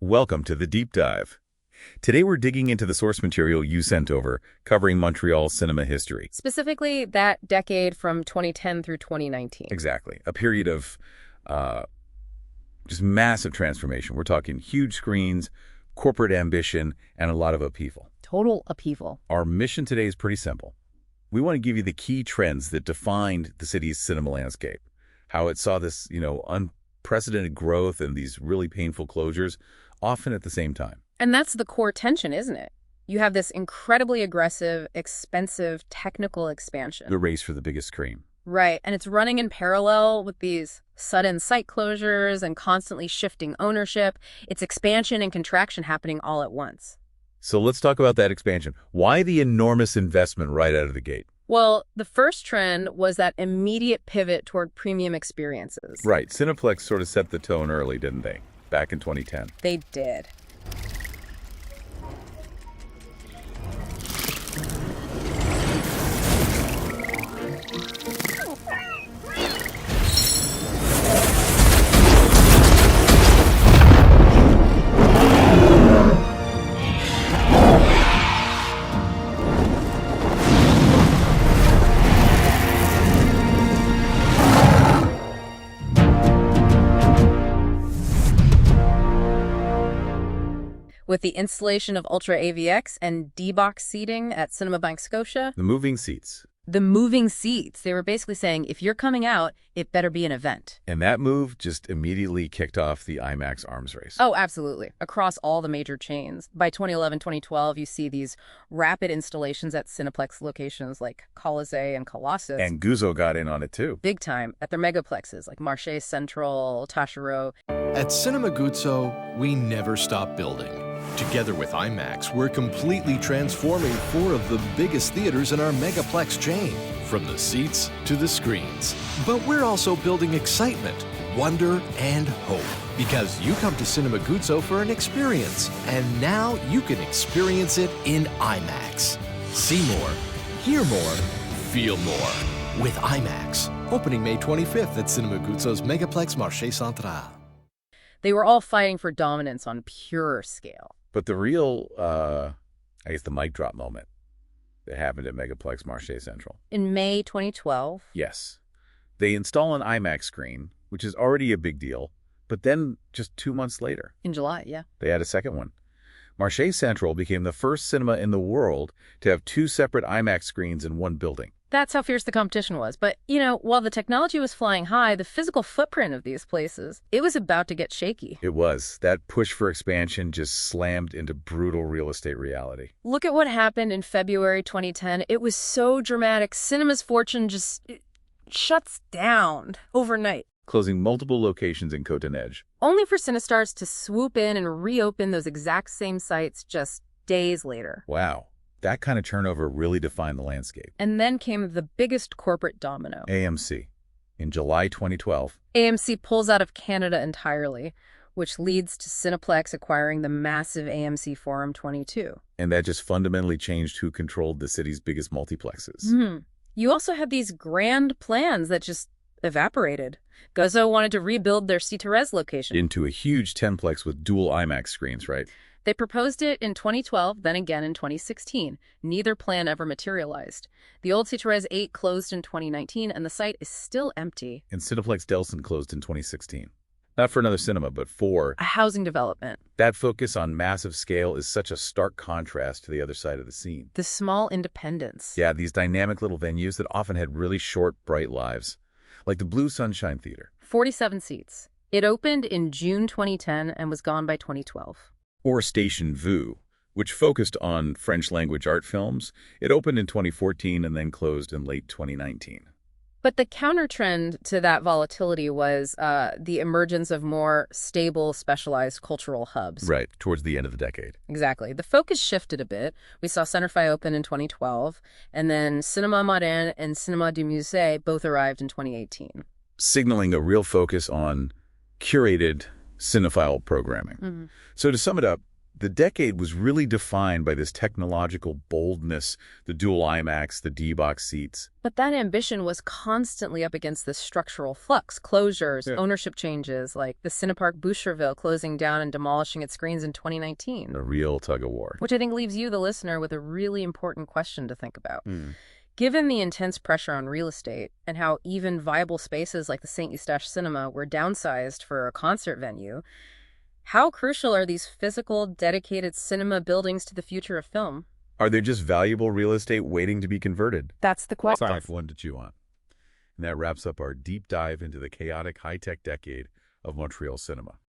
Welcome to the Deep Dive. Today we're digging into the source material you sent over, covering Montreal cinema history. Specifically, that decade from 2010 through 2019. Exactly. A period of just massive transformation. We're talking huge screens, corporate ambition, and a lot of upheaval. Total upheaval. Our mission today is pretty simple. We want to give you the key trends that defined the city's cinema landscape, how it saw this, unprecedented growth and these really painful closures, often at the same time. And that's the core tension, isn't it? You have this incredibly aggressive, expensive, technical expansion. The race for the biggest screen. Right, and it's running in parallel with these sudden site closures and constantly shifting ownership. It's expansion and contraction happening all at once. So let's talk about that expansion. Why the enormous investment right out of the gate? Well, the first trend was that immediate pivot toward premium experiences. Right. Cineplex sort of set the tone early, didn't they? Back in 2010. They did. With the installation of Ultra AVX and D-Box seating at Cinema Bank Scotia. The moving seats. The moving seats. They were basically saying, if you're coming out, it better be an event. And that move just immediately kicked off the IMAX arms race. Oh, absolutely. Across all the major chains. By 2011, 2012, you see these rapid installations at Cineplex locations like Colisée and Colossus. And Guzzo got in on it too. Big time at their megaplexes like Marché Central, Taschereau. At Cinema Guzzo, we never stop building. Together with IMAX, we're completely transforming 4 of the biggest theaters in our megaplex chain, from the seats to the screens. But we're also building excitement, wonder, and hope. Because you come to Cinema Guzzo for an experience, and now you can experience it in IMAX. See more, hear more, feel more with IMAX. Opening May 25th at Cinema Guzzo's Megaplex Marché Central. They were all fighting for dominance on pure scale. But the real, the mic drop moment that happened at Megaplex Marché Central. In May 2012. Yes. They install an IMAX screen, which is already a big deal, but then just 2 months later. In July, yeah. They had a second one. Marché Central became the first cinema in the world to have 2 separate IMAX screens in one building. That's how fierce the competition was. But, while the technology was flying high, the physical footprint of these places, it was about to get shaky. It was. That push for expansion just slammed into brutal real estate reality. Look at what happened in February 2010. It was so dramatic. Cinema's fortune just shuts down overnight. Closing multiple locations in Côte-d'Ivoire. Only for Cinestars to swoop in and reopen those exact same sites just days later. Wow. That kind of turnover really defined the landscape. And then came the biggest corporate domino. AMC. In July 2012. AMC pulls out of Canada entirely, which leads to Cineplex acquiring the massive AMC Forum 22. And that just fundamentally changed who controlled the city's biggest multiplexes. Mm-hmm. You also had these grand plans that just evaporated. Guzzo wanted to rebuild their Citerez location. Into a huge 10-plex with dual IMAX screens, right? They proposed it in 2012, then again in 2016. Neither plan ever materialized. The old Citerez 8 closed in 2019, and the site is still empty. And Cineplex Delson closed in 2016. Not for another cinema, but for a housing development. That focus on massive scale is such a stark contrast to the other side of the scene. The small independence. Yeah, these dynamic little venues that often had really short, bright lives. Like the Blue Sunshine Theater. 47 seats. It opened in June 2010 and was gone by 2012. Or Station Vue, which focused on French-language art films. It opened in 2014 and then closed in late 2019. But the counter-trend to that volatility was the emergence of more stable, specialized cultural hubs. Right, towards the end of the decade. Exactly. The focus shifted a bit. We saw Centerfy open in 2012, and then Cinéma Moderne and Cinéma du Musée both arrived in 2018. Signaling a real focus on curated cinephile programming. Mm-hmm. So to sum it up, The decade was really defined by this technological boldness, the dual IMAX, the D-box seats. But that ambition was constantly up against this structural flux, closures, ownership changes, like the Cinepark Boucherville closing down and demolishing its screens in 2019. A real tug-of-war. Which I think leaves you, the listener, with a really important question to think about. Given the intense pressure on real estate and how even viable spaces like the St. Eustache Cinema were downsized for a concert venue, how crucial are these physical, dedicated cinema buildings to the future of film? Are they just valuable real estate waiting to be converted? That's the question. Tough one to chew on. And that wraps up our deep dive into the chaotic high-tech decade of Montreal cinema.